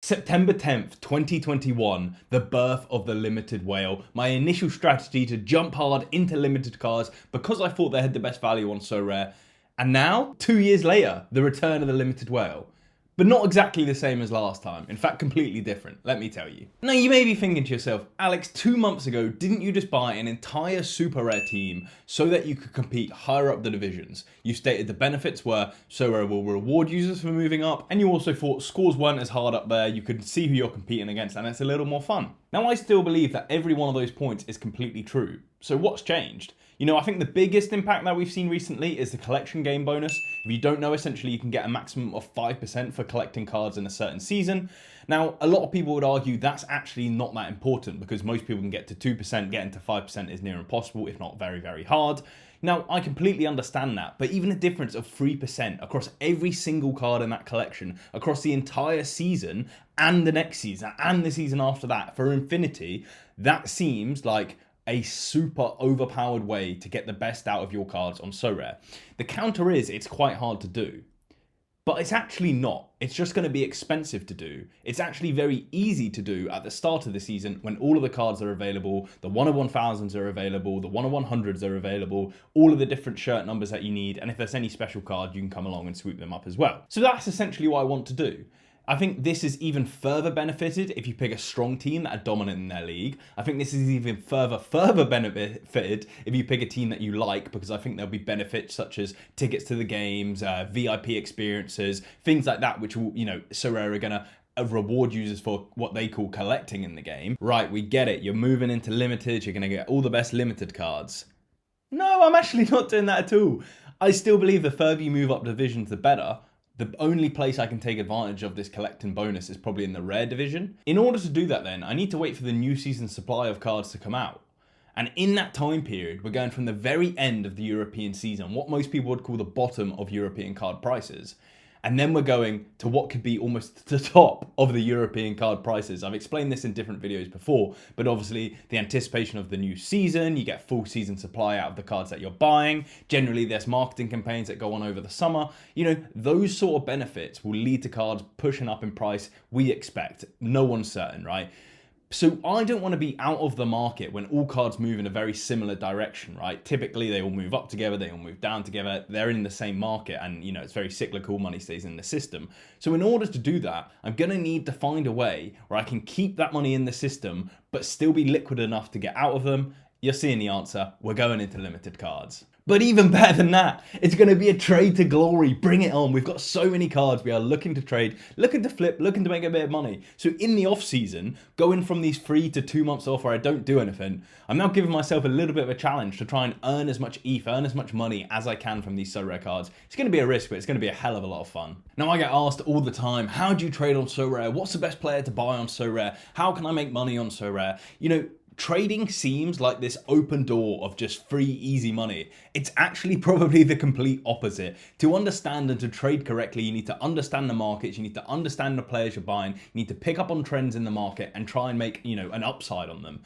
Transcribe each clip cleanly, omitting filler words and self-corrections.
September 10th, 2021, the birth of the limited whale. My initial strategy to jump hard into limited cards because I thought they had the best value on Sorare. And now, 2 years later, the return of the limited whale. But not exactly the same as last time. In fact, completely different, let me tell you. Now, you may be thinking to yourself, Alex, 2 months ago, didn't you just buy an entire super rare team so that you could compete higher up the divisions? You stated the benefits were Sorare will reward users for moving up, and you also thought scores weren't as hard up there, you could see who you're competing against, and it's a little more fun. Now, I still believe that every one of those points is completely true. So what's changed? You know, I think the biggest impact that we've seen recently is the collection game bonus. If you don't know, essentially you can get a maximum of 5% for collecting cards in a certain season. Now, a lot of people would argue that's actually not that important because most people can get to 2%, getting to 5% is near impossible, if not very, very hard. Now, I completely understand that, but even a difference of 3% across every single card in that collection, across the entire season and the next season and the season after that for Infinity, that seems like a super overpowered way to get the best out of your cards on Sorare. The counter is it's quite hard to do, but it's actually not. It's just going to be expensive to do. It's actually very easy to do at the start of the season when all of the cards are available, the 1 of 1000s are available, the 1 of 100s are available, all of the different shirt numbers that you need, and if there's any special card, you can come along and swoop them up as well. So that's essentially what I want to do. I think this is even further benefited if you pick a strong team that are dominant in their league. I think this is even further benefited if you pick a team that you like, because I think there'll be benefits such as tickets to the games, VIP experiences, things like that, which will, Sorare are gonna reward users for what they call collecting in the game. Right, we get it. You're moving into limited. You're gonna get all the best limited cards. No, I'm actually not doing that at all. I still believe the further you move up divisions, the better. The only place I can take advantage of this collecting bonus is probably in the rare division. In order to do that then, I need to wait for the new season supply of cards to come out. And in that time period, we're going from the very end of the European season, what most people would call the bottom of European card prices. And then we're going to what could be almost the top of the European card prices. I've explained this in different videos before, but obviously the anticipation of the new season, you get full season supply out of the cards that you're buying. Generally, there's marketing campaigns that go on over the summer. Those sort of benefits will lead to cards pushing up in price, we expect. No one's certain, right? So I don't want to be out of the market when all cards move in a very similar direction, right? Typically, they all move up together, they all move down together, they're in the same market, and it's very cyclical, money stays in the system. So in order to do that, I'm going to need to find a way where I can keep that money in the system, but still be liquid enough to get out of them. You're seeing the answer, we're going into limited cards. But even better than that, it's going to be a trade to glory. Bring it on. We've got so many cards we are looking to trade, looking to flip, looking to make a bit of money. So in the off season, going from these 3 to 2 months off where I don't do anything, I'm now giving myself a little bit of a challenge to try and earn as much ETH, earn as much money as I can from these Sorare cards. It's going to be a risk, but it's going to be a hell of a lot of fun. Now, I get asked all the time, how do you trade on Sorare? What's the best player to buy on Sorare? How can I make money on Sorare? Trading seems like this open door of just free, easy money. It's actually probably the complete opposite. To understand and to trade correctly, you need to understand the markets, you need to understand the players you're buying, you need to pick up on trends in the market and try and make, an upside on them.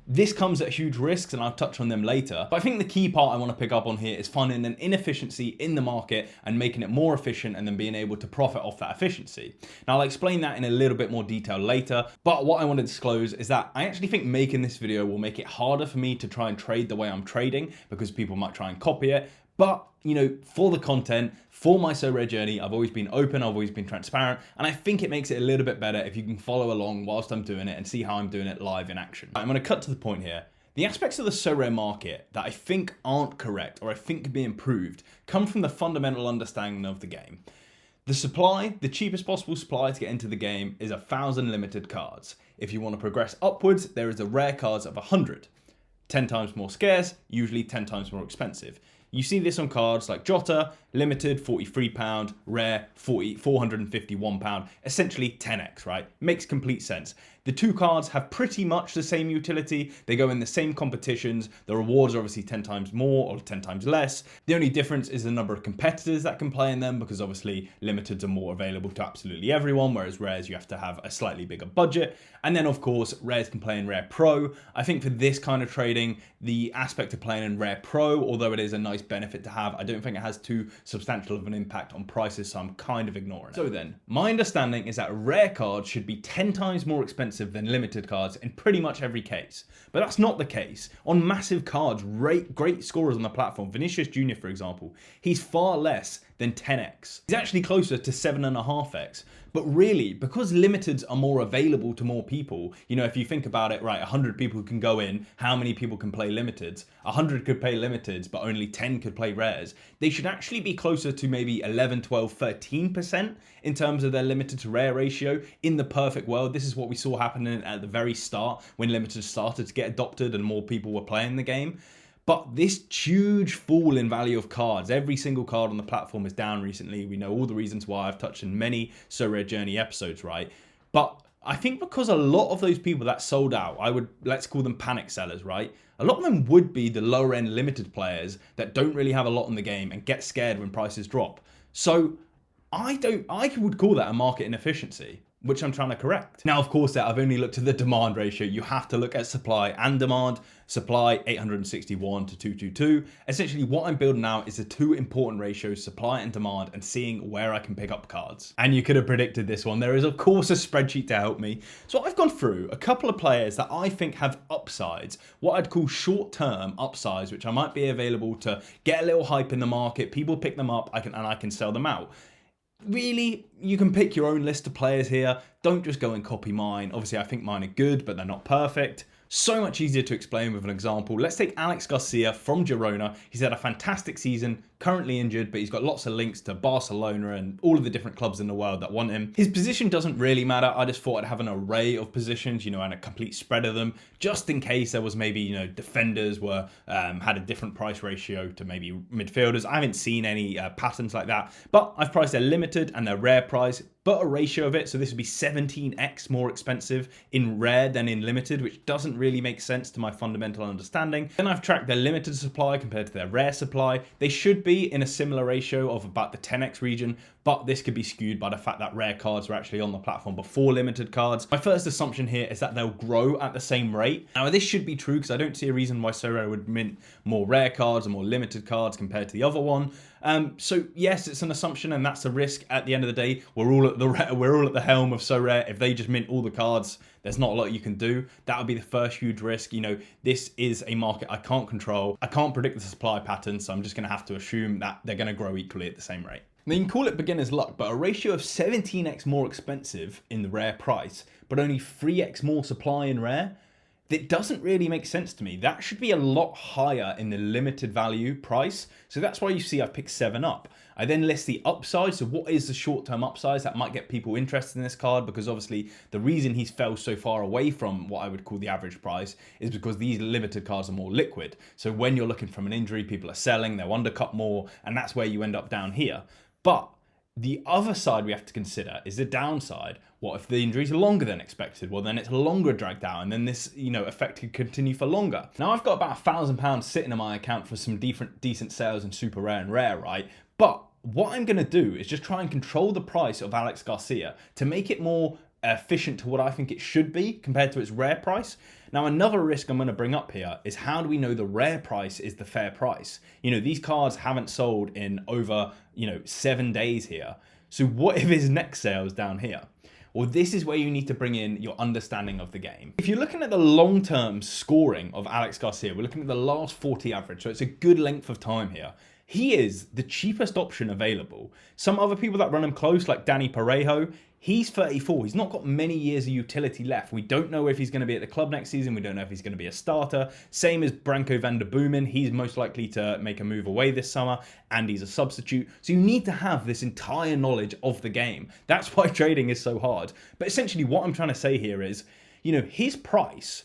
This comes at huge risks, and I'll touch on them later. But I think the key part I want to pick up on here is finding an inefficiency in the market and making it more efficient and then being able to profit off that efficiency. Now, I'll explain that in a little bit more detail later, but what I want to disclose is that I actually think making this video will make it harder for me to try and trade the way I'm trading because people might try and copy it. But, for the content, for my Sorare journey, I've always been open, I've always been transparent, and I think it makes it a little bit better if you can follow along whilst I'm doing it and see how I'm doing it live in action. I'm going to cut to the point here. The aspects of the Sorare market that I think aren't correct or I think could be improved come from the fundamental understanding of the game. The supply, the cheapest possible supply to get into the game is 1,000 limited cards. If you want to progress upwards, there is a rare cards of 100. 10 times more scarce, usually 10 times more expensive. You see this on cards like Jota, limited £43, rare £451, essentially 10x, right? Makes complete sense. The two cards have pretty much the same utility. They go in the same competitions. The rewards are obviously 10 times more or 10 times less. The only difference is the number of competitors that can play in them, because obviously limiteds are more available to absolutely everyone, whereas rares you have to have a slightly bigger budget. And then of course, rares can play in Rare Pro. I think for this kind of trading, the aspect of playing in Rare Pro, although it is a nice benefit to have, I don't think it has too substantial of an impact on prices, so I'm kind of ignoring it. So then, my understanding is that rare cards should be 10 times more expensive than limited cards in pretty much every case. But that's not the case. On massive cards, great scorers on the platform, Vinicius Jr. for example, he's far less than 10x. He's actually closer to 7.5x. But really, because limiteds are more available to more people, you know, if you think about it, right, 100 people can go in, how many people can play limiteds? 100 could play limiteds, but only 10 could play rares. They should actually be closer to maybe 11, 12, 13% in terms of their limited to rare ratio. In the perfect world, this is what we saw happening at the very start when limiteds started to get adopted and more people were playing the game. But this huge fall in value of cards, every single card on the platform is down recently. We know all the reasons why. I've touched in many Sorare journey episodes, right? But I think because a lot of those people that sold out, let's call them panic sellers, right? A lot of them would be the lower end limited players that don't really have a lot in the game and get scared when prices drop. So I would call that a market inefficiency, which I'm trying to correct. Now, of course, I've only looked at the demand ratio. You have to look at supply and demand. Supply 861 to 222. Essentially, what I'm building now is the two important ratios, supply and demand, and seeing where I can pick up cards. And you could have predicted this one. There is, of course, a spreadsheet to help me. So I've gone through a couple of players that I think have upsides, what I'd call short-term upsides, which I might be available to get a little hype in the market. People pick them up, and I can sell them out. Really, you can pick your own list of players here. Don't just go and copy mine. Obviously, I think mine are good, but they're not perfect. So much easier to explain with an example. Let's take Alex Garcia from Girona. He's had a fantastic season, currently injured, but he's got lots of links to Barcelona and all of the different clubs in the world that want him. His position doesn't really matter. I just thought I'd have an array of positions, you know, and a complete spread of them, just in case there was maybe, you know, defenders were had a different price ratio to maybe midfielders. I haven't seen any patterns like that, but I've priced their limited and their rare price, but a ratio of it. So this would be 17x more expensive in rare than in limited, which doesn't really make sense to my fundamental understanding. Then I've tracked their limited supply compared to their rare supply. They should be in a similar ratio of about the 10x region, but this could be skewed by the fact that rare cards were actually on the platform before limited cards. My first assumption here is that they'll grow at the same rate. Now this should be true because I don't see a reason why Sorare would mint more rare cards or more limited cards compared to the other one. So yes, it's an assumption and that's a risk. At the end of the day, we're all at the helm of Sorare. If they just mint all the cards, there's not a lot you can do. That would be the first huge risk. You know, this is a market I can't control. I can't predict the supply pattern, so I'm just going to have to assume that they're going to grow equally at the same rate. Now you can call it beginner's luck, but a ratio of 17x more expensive in the rare price, but only 3x more supply in rare, that doesn't really make sense to me. That should be a lot higher in the limited value price. So that's why you see I've picked 7 up. I then list the upside. So what is the short-term upsides that might get people interested in this card? Because obviously the reason he's fell so far away from what I would call the average price is because these limited cards are more liquid. So when you're looking from an injury, people are selling, they'll undercut more, and that's where you end up down here. But the other side we have to consider is the downside. What if the injuries are longer than expected? Well, then it's longer dragged out, and then this, you know, effect could continue for longer. Now I've got about £1,000 sitting in my account for some decent sales in super rare and rare, right? But what I'm going to do is just try and control the price of Alex Garcia to make it more efficient to what I think it should be compared to its rare price. Now, another risk I'm going to bring up here is how do we know the rare price is the fair price? You know, these cards haven't sold in over, 7 days here. So what if his next sale is down here? Well, this is where you need to bring in your understanding of the game. If you're looking at the long-term scoring of Alex Garcia, we're looking at the last 40 average, so it's a good length of time here. He is the cheapest option available. Some other people that run him close, like Danny Parejo, he's 34. He's not got many years of utility left. We don't know if he's going to be at the club next season. We don't know if he's going to be a starter. Same as Branko van der Boomen. He's most likely to make a move away this summer, and he's a substitute. So you need to have this entire knowledge of the game. That's why trading is so hard. But essentially what I'm trying to say here is, his price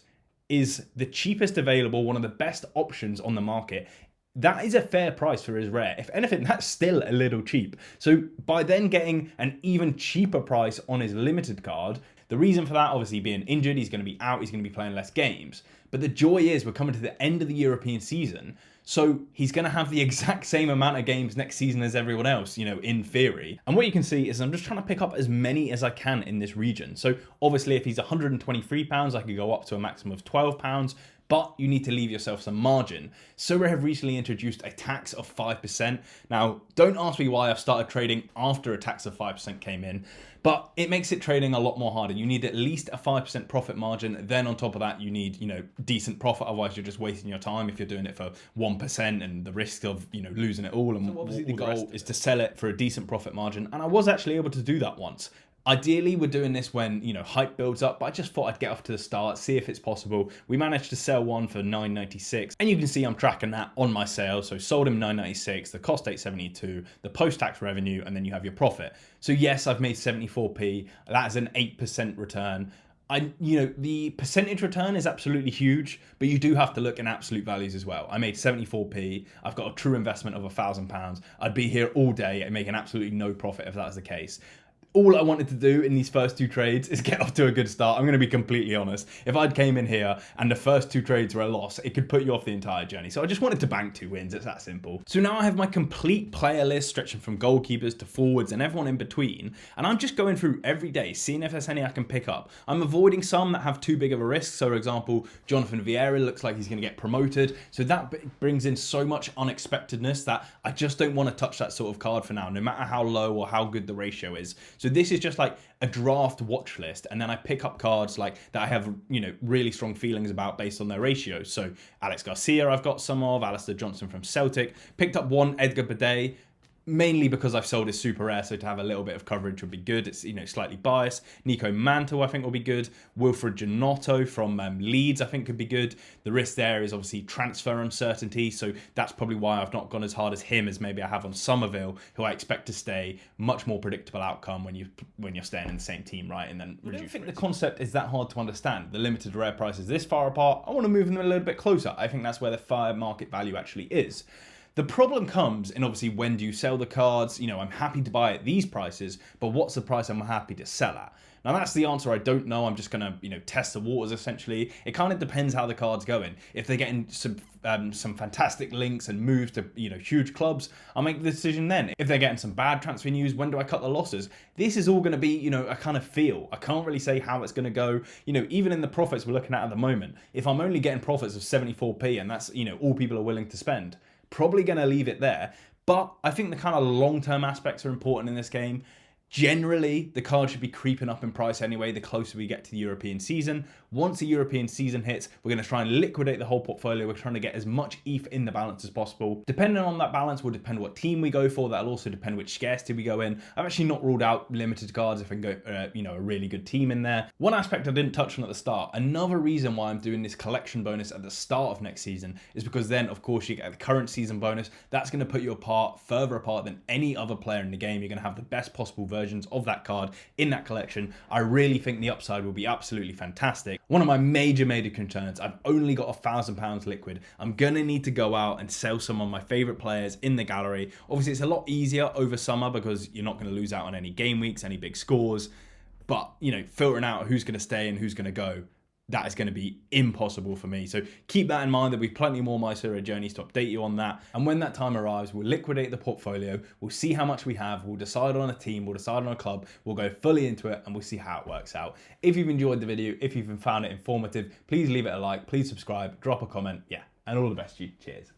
is the cheapest available, one of the best options on the market. That is a fair price for his rare. If anything, that's still a little cheap. So by then getting an even cheaper price on his limited card, the reason for that, obviously being injured, he's going to be out, he's going to be playing less games. But the joy is we're coming to the end of the European season. So he's going to have the exact same amount of games next season as everyone else, in theory. And what you can see is I'm just trying to pick up as many as I can in this region. So obviously if he's £123, I could go up to a maximum of £12. but you need to leave yourself some margin. Sorare have recently introduced a tax of 5%. Now, don't ask me why I've started trading after a tax of 5% came in, but it makes it trading a lot more harder. You need at least a 5% profit margin. Then on top of that, you need, decent profit. Otherwise, you're just wasting your time if you're doing it for 1% and the risk of, losing it all. And so obviously the goal is to sell it for a decent profit margin. And I was actually able to do that once. Ideally, we're doing this when, hype builds up, but I just thought I'd get off to the start, see if it's possible. We managed to sell one for $9.96, and you can see I'm tracking that on my sale. So sold him $9.96, the cost $8.72, the post-tax revenue, and then you have your profit. So yes, I've made 74p. That is an 8% return. The percentage return is absolutely huge, but you do have to look in absolute values as well. I made 74p. I've got a true investment of £1,000. I'd be here all day and making absolutely no profit if that was the case. All I wanted to do in these first two trades is get off to a good start. I'm going to be completely honest. If I'd came in here and the first two trades were a loss, it could put you off the entire journey. So I just wanted to bank 2 wins. It's that simple. So now I have my complete player list stretching from goalkeepers to forwards and everyone in between. And I'm just going through every day, seeing if there's any I can pick up. I'm avoiding some that have too big of a risk. So for example, Jonathan Vieira looks like he's going to get promoted. So that brings in so much unexpectedness that I just don't want to touch that sort of card for now, no matter how low or how good the ratio is. So this is just like a draft watch list, and then I pick up cards like that I have, really strong feelings about based on their ratios. So Alex Garcia, I've got some of, Alistair Johnson from Celtic, picked up one Edgar Bidet, mainly because I've sold his super rare, so to have a little bit of coverage would be good. It's, slightly biased. Nico Mantle, I think, will be good. Wilfred Giannotto from Leeds, I think, could be good. The risk there is obviously transfer uncertainty, so that's probably why I've not gone as hard as him as maybe I have on Somerville, who I expect to stay. Much more predictable outcome when you're staying in the same team, right? And then I don't think the concept is that hard to understand. The limited rare price is this far apart. I want to move them a little bit closer. I think that's where the fair market value actually is. The problem comes in obviously when do you sell the cards? I'm happy to buy at these prices, but what's the price I'm happy to sell at? Now that's the answer I don't know. I'm just gonna, test the waters essentially. It kind of depends how the card's going. If they're getting some fantastic links and moves to, huge clubs, I'll make the decision then. If they're getting some bad transfer news, when do I cut the losses? This is all gonna be, a kind of feel. I can't really say how it's gonna go. Even in the profits we're looking at the moment, if I'm only getting profits of 74p and that's, all people are willing to spend, probably going to leave it there. But I think the kind of long-term aspects are important in this game. Generally, the card should be creeping up in price anyway the closer we get to the European season. Once the European season hits, we're going to try and liquidate the whole portfolio. We're trying to get as much ETH in the balance as possible. Depending on that balance will depend what team we go for. That'll also depend which scarcity we go in. I've actually not ruled out limited cards if I can go, a really good team in there. One aspect I didn't touch on at the start, another reason why I'm doing this collection bonus at the start of next season is because then, of course, you get the current season bonus. That's going to put you further apart than any other player in the game. You're going to have the best possible versions of that card in that collection. I really think the upside will be absolutely fantastic. One of my major concerns, I've only got £1,000 liquid. I'm gonna need to go out and sell some of my favorite players in the gallery. Obviously it's a lot easier over summer because you're not going to lose out on any game weeks, any big scores, but filtering out who's going to stay and who's going to go, that is going to be impossible for me. So keep that in mind. There'll be plenty more MYSRJ journeys to update you on that. And when that time arrives, we'll liquidate the portfolio. We'll see how much we have. We'll decide on a team. We'll decide on a club. We'll go fully into it and we'll see how it works out. If you've enjoyed the video, if you've found it informative, please leave it a like, please subscribe, drop a comment. Yeah, and all the best to you. Cheers.